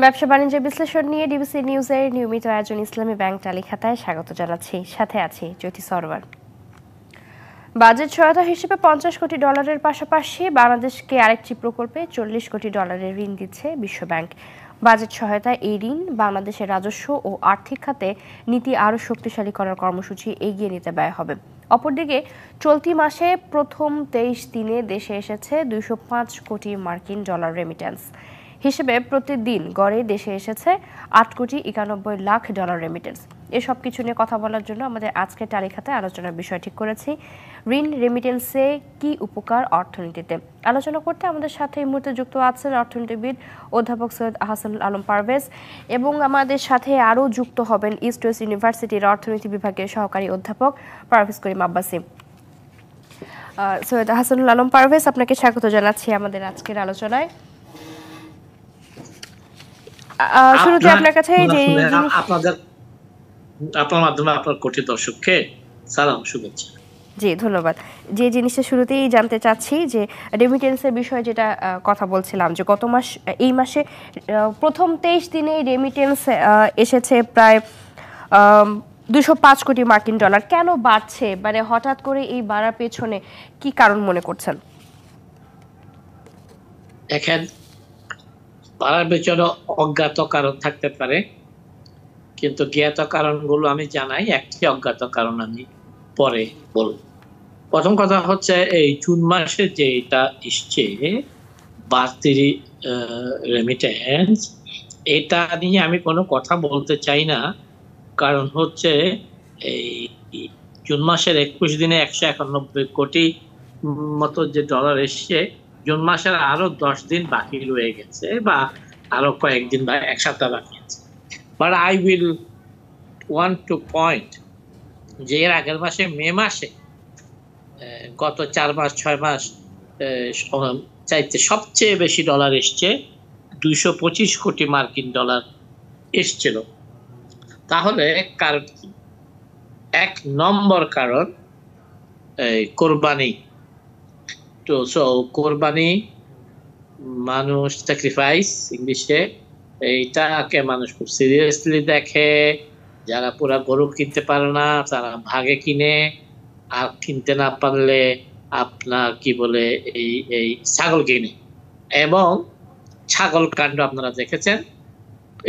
ব্যবসা বাণিজ্য বিশ্লেষণ নিয়ে ডিবিসি নিউজের নিয়মিত আয়োজন ইসলামী ব্যাংক তালিখাতায় স্বাগত জানাচ্ছি। সাথে আছি জ্যোতি সরওয়ার। বাজেট সহায়তা হিসেবে 50 কোটি ডলারের পাশাপাশি বাংলাদেশকে আরেকটি প্রকল্পে 40 কোটি ডলারের ঋণ দিচ্ছে বিশ্বব্যাংক। বাজেট সহায়তায় এই ঋণ বাংলাদেশের রাজস্ব ও আর্থিক খাতে নীতি আরও শক্তিশালী করার কর্মসূচি এগিয়ে নিতে ব্যয় হবে। অপরদিকে চলতি মাসে প্রথম 23 দিনে দেশে এসেছে 205 কোটি মার্কিন ডলার রেমিটেন্স হিসেবে প্রতিদিন গড়ে দেশে এসেছে 8 কোটি 91 লাখ ডলার রেমিটেন্স। এসব কিছু নিয়ে কথা বলার জন্য আমাদের আজকের তালিকাতে আলোচনার বিষয় ঠিক করেছি ঋণ রেমিটেন্সে কি উপকার অর্থনীতিতে। আলোচনা করতে আমাদের সাথে এই মুহূর্তে যুক্ত আছেন অর্থনীতিবিদ অধ্যাপক সৈয়দ আহসানুল আলম পারভেজ, এবং আমাদের সাথে আরও যুক্ত হবেন ইস্ট ওয়েস্ট ইউনিভার্সিটির অর্থনীতি বিভাগের সহকারী অধ্যাপক পারভেজ করিম আব্বাসী। সৈয়দ আহসানুল আলম পারভেজ, আপনাকে স্বাগত জানাচ্ছি আমাদের আজকের আলোচনায়। শুরুতে আপনার কাছে আপনার মাধ্যমে আপনার কোটি দর্শককে সালাম, শুভেচ্ছা। জি, ধন্যবাদ। যে জিনিসটা শুরুতেই জানতে চাচ্ছি যে রেমিটেন্সের বিষয়ে যেটা কথা বলছিলাম, যে গত মাস এই মাসে প্রথম 23 দিনে রেমিটেন্স এসেছে প্রায় 205 কোটি মার্কিন ডলার। কেন বাড়ছে, মানে হঠাৎ করে এই বাড়ার পেছনে কি কারণ মনে করছেন? দেখেন, বাড়ার পেছনে অজ্ঞাত কারণ থাকতে পারে, কিন্তু জ্ঞাত কারণগুলো আমি জানাই। একটি অজ্ঞাত কারণ আমি পরে বলব। প্রথম কথা হচ্ছে এই জুন মাসে যেটা এসছে বাড়তি রেমিটেন্স, এটা নিয়ে আমি কোনো কথা বলতে চাই না। কারণ হচ্ছে এই জুন মাসের 21 দিনে 191 কোটি মতো যে ডলার এসছে, জুন মাসের আরো 10 দিন বাকি রয়ে গেছে, বা আরো কয়েকদিন বা এক সপ্তাহ বাকি আছে। But I will want to point যে এর আগের মাসে মে মাসে গত 4 মাস 6 মাস চাইতে সবচেয়ে বেশি ডলার এসছে, 225 কোটি মার্কিন ডলার এসছিল। তাহলে কারণ কি? 1 নম্বর কারণ কোরবানি। তো কোরবানি, মানুষ স্যাক্রিফাইস ইংলিশে, এইটাকে মানুষ খুব সিরিয়াসলি দেখে। যারা পুরা গরু কিনতে পারে না তারা ভাগে কিনে, আর কিনতে না পারলে আপনার কি বলে এই ছাগল কিনে। এবং ছাগল কাণ্ড আপনারা দেখেছেন,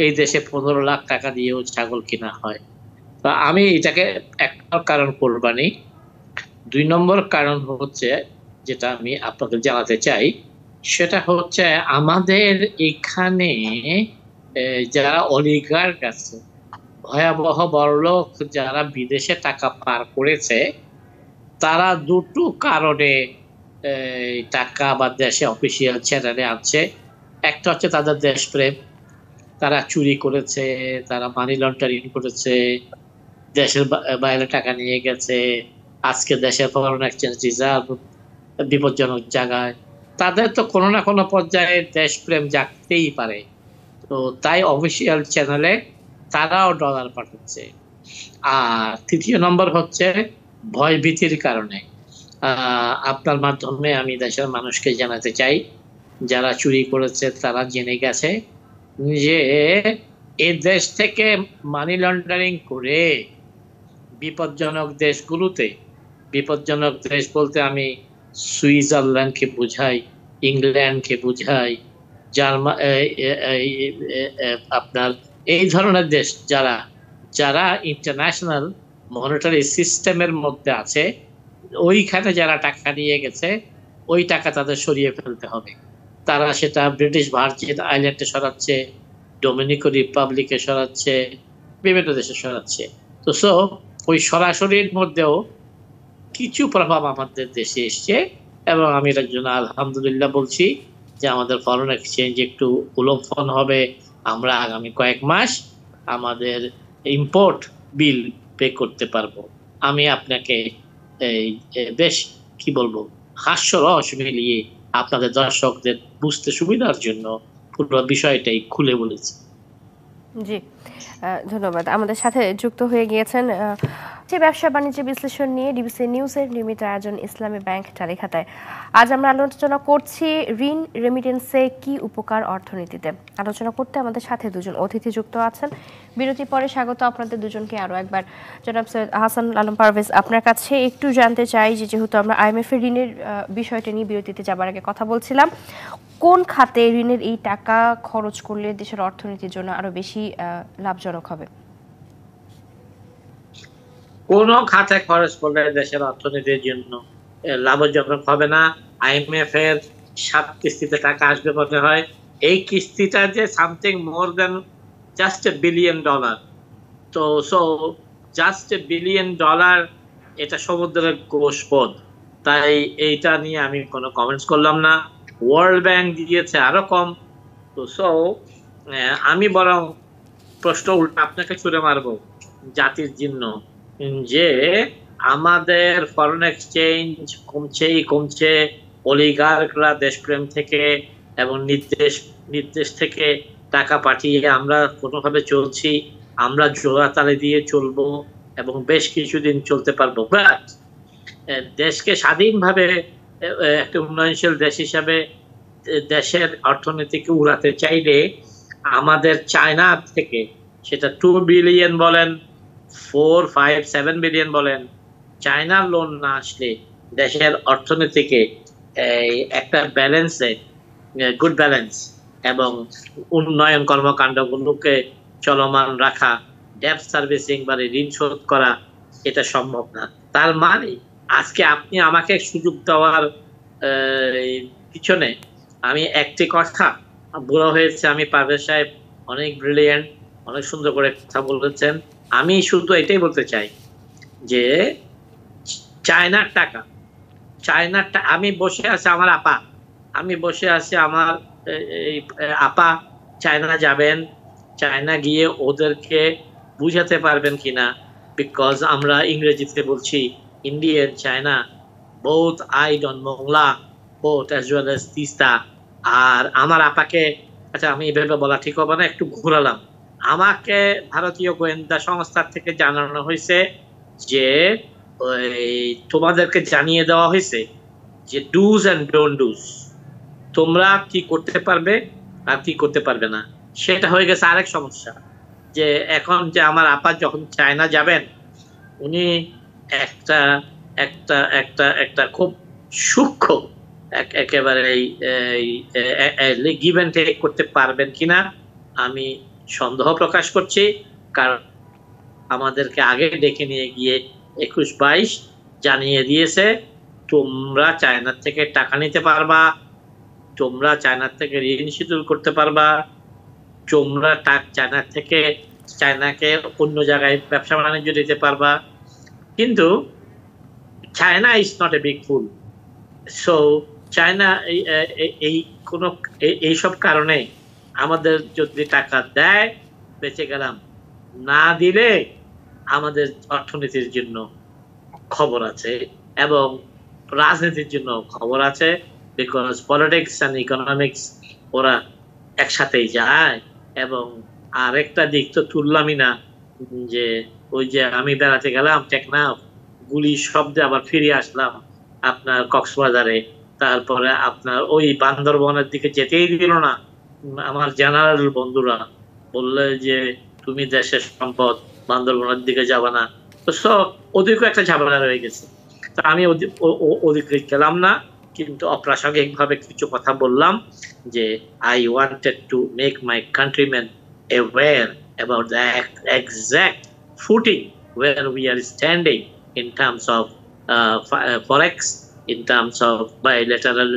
এই দেশে 15 লাখ টাকা দিয়েও ছাগল কিনা হয়। তো আমি এটাকে এক কারণ কোরবানি। 2 নম্বর কারণ হচ্ছে, যেটা আমি আপনাদের জানাতে চাই, সেটা হচ্ছে আমাদের এখানে যারা অলিগার্ক আছে, ভয়াবহ বড়লোক যারা বিদেশে টাকা পার করেছে, তারা দুটো কারণে টাকা বা দেশে অফিসিয়াল চ্যানেলে আছে। একটা হচ্ছে তাদের দেশপ্রেম, তারা চুরি করেছে, তারা মানি লন্ডারিং করেছে, দেশের বাইরে টাকা নিয়ে গেছে, আজকে দেশের ফরেন এক্সচেঞ্জ রিজার্ভ বিপজ্জনক জায়গায়। তাদের তো কোনো না কোনো পর্যায়ে দেশপ্রেম জাগতেই পারে, তো তাই অফিসিয়াল চ্যানেলে তারাও ডলার পাঠাচ্ছে। আর তৃতীয় নম্বর হচ্ছে ভয় ভীতির কারণে। আপনার মাধ্যমে আমি দেশের মানুষকে জানাতে চাই, যারা চুরি করেছে তারা জেনে গেছে যে এই দেশ থেকে মানি লন্ডারিং করে বিপজ্জনক দেশগুলোতে, বিপজ্জনক দেশ বলতে আমি সুইজারল্যান্ডকে বুঝাই, ইংল্যান্ডকে বুঝাই, জার্মান, আপনার এই ধরনের দেশ যারা যারা ইন্টারন্যাশনাল মনিটারি সিস্টেমের মধ্যে আছে, ওইখানে যারা টাকা নিয়ে গেছে, ওই টাকা তাদের সরিয়ে ফেলতে হবে। তারা সেটা ব্রিটিশ ভার্জিন আইল্যান্ডে সরাচ্ছে, ডোমিনিকো রিপাবলিকে সরাচ্ছে, বিভিন্ন দেশে সরাচ্ছে। তো ওই সরাসরির মধ্যেও কিছু প্রভাব আমাদের দেশে এসছে, এবং আমি এটার জন্য আলহামদুলিল্লাহ বলছি যে আমাদের ফরেন এক্সচেঞ্জ একটু উলম্ফন হবে। আমরা আগামী কয়েক মাস আমাদের ইম্পোর্ট বিল পে করতে পারবো। আমি আপনাকে বেশ কি বলবো, হাস্যরস মিলিয়ে আপনাদের দর্শকদের বুঝতে সুবিধার জন্য পুরো বিষয়টাই খুলে বলেছি। জি, ধন্যবাদ। আমাদের সাথে যুক্ত হয়ে গিয়েছেন ব্যবসা বাণিজ্য বিশ্লেষণ নিয়ে ডিবিসি নিউজের নিয়মিত আয়োজন ইসলামী ব্যাংক টালিখাতায়। আজ আমরা আলোচনা করছি ঋণ রেমিটেন্সে কি উপকার অর্থনীতিতে। আলোচনা করতে আমাদের সাথে দুজন অতিথি যুক্ত আছেন। বিরতির পরে স্বাগত আপনাদের দুজনকে আরো একবার। জনাব সৈয়দ হাসান আলম পারভেজ, আপনার কাছে একটু জানতে চাই যে যেহেতু আমরা আইএমএফ এর ঋণের বিষয়টা নিয়ে বিরতিতে যাবার আগে কথা বলছিলাম, কোন খাতে ঋণের এই টাকা খরচ করলে দেশের অর্থনীতির জন্য আরো বেশি লাভজনক হবে? কোন খাতে খরচ করলে দেশের অর্থনীতির জন্য লাভজনক হবে না। আইএমএফ এর 7 কিস্তিতে টাকা আসবে মনে হয়। এই কিস্তিটা যে সামথিং মোর দেন জাস্ট $1 বিলিয়ন। তো জাস্ট $1 বিলিয়ন, এটা সমুদ্রের কোষপথ। তাই এইটা নিয়ে আমি কোনো কমেন্টস করলাম না। ওয়ার্ল্ড ব্যাংক দিয়েছে আরো কম। তো আমি বরং প্রশ্ন উল্টা আপনাকে ছুড়ে মারবো জাতির জন্য, যে আমাদের ফরেন এক্সচেঞ্জ কমছে, অলিগার্করা দেশপ্রেম থেকে এবং নির্দেশ থেকে টাকা পাঠিয়ে আমরা কোনোভাবে চলছি। আমরা জোড়া তালে দিয়ে চলবো এবং বেশ কিছুদিন চলতে পারবো। বাট দেশকে স্বাধীনভাবে একটা উন্নয়নশীল দেশ হিসাবে দেশের অর্থনীতিকে উড়াতে চাইলে আমাদের চায়না থেকে, সেটা 2 বিলিয়ন বলেন, 4, 5, 7 বিলিয়ন বলেন, চায়নার লোন না আসলে দেশের অর্থনীতিকে একটা ব্যালেন্সে, গুড ব্যালেন্স এবং উন্নয়ন কর্মকাণ্ডগুলোকে চলমান রাখা, ডেট সার্ভিসিং মানে ঋণ শোধ করা, এটা সম্ভব না। তার মানে আজকে আপনি আমাকে সুযোগ দেওয়ার পিছনে আমি একটি কথা, বুড়ো হয়েছে আমি, পারভেজ সাহেব অনেক ব্রিলিয়েন্ট, অনেক সুন্দর করে কথা বলেছেন। আমি শুধু এটাই বলতে চাই যে চায়নার টাকা, আমি বসে আছি, আমার আপা চায়না যাবেন। চায়না গিয়ে ওদেরকে বুঝাতে পারবেন কিনা, বিকজ আমরা ইংরেজিতে বলছি Indian China both eyed on Mongla port as well as Teesta. আর আমার আপাকে, আচ্ছা আমি এভাবে বলা ঠিক হবে না, একটু ঘুরালাম। আমাকে ভারতীয় গোয়েন্দা সংস্থার থেকে জানানো হয়েছে যে তোমাদেরকে জানিয়ে দেওয়া হয়েছে যে ডুজ এন্ড ডোন্ট ডুজ, তোমরা কি করতে পারবে আর কি করতে পারবে না। সেটা হয়ে গেছে আরেক সমস্যা, যে এখন যে আমার আপা যখন চায়না যাবেন, উনি একটা একটা একটা একটা খুব সূক্ষ্ম একেবারে গিভ এন্ড টেক করতে পারবেন কিনা আমি সন্দেহ প্রকাশ করছি। কারণ আমাদেরকে আগে ডেকে নিয়ে গিয়ে 21-22 জানিয়ে দিয়েছে, তোমরা চায়নার থেকে টাকা নিতে পারবা, তোমরা চায়নার থেকে ঋণ শিথিল করতে পারবা, তোমরা চায়নাকে অন্য জায়গায় ব্যবসা বাণিজ্য দিতে পারবা। কিন্তু China is not a big full. So China এইসব কারণে আমাদের যদি টাকা দেয় বেঁচে গেলাম, না দিলে আমাদের অর্থনীতির জন্য খবর আছে এবং রাজনীতির জন্য খবর আছে, বিকজ পলিটিক্স এন্ড ইকোনমিক্স ওরা একসাথেই যায়। এবং আরেকটা দিক তো তুললামই না, যে ওই যে আমি বেড়াতে গেলাম টেকনাফ, গুলির শব্দে আবার ফিরে আসলাম আপনার কক্সবাজারে, তারপরে আপনার ওই বান্দরবনের দিকে যেতেই দিল না আমার জেনারেল বন্ধুরা, বললে যে তুমি দেশের সম্পদ, বান্দরবনের দিকে যাবা না। তো ওদিকেও একটা ঝামেলা রয়ে গেছে। তো আমি ওদিকে গেলাম না, কিন্তু অপ্রাসঙ্গিক ভাবে কিছু কথা বললাম যে I wanted to make my countrymen aware about the exact footing where we are standing in terms of forex, in terms of trilateral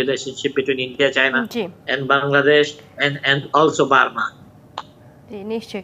relationship between India, China and Bangladesh and also Burma. নিশ্চয়ই।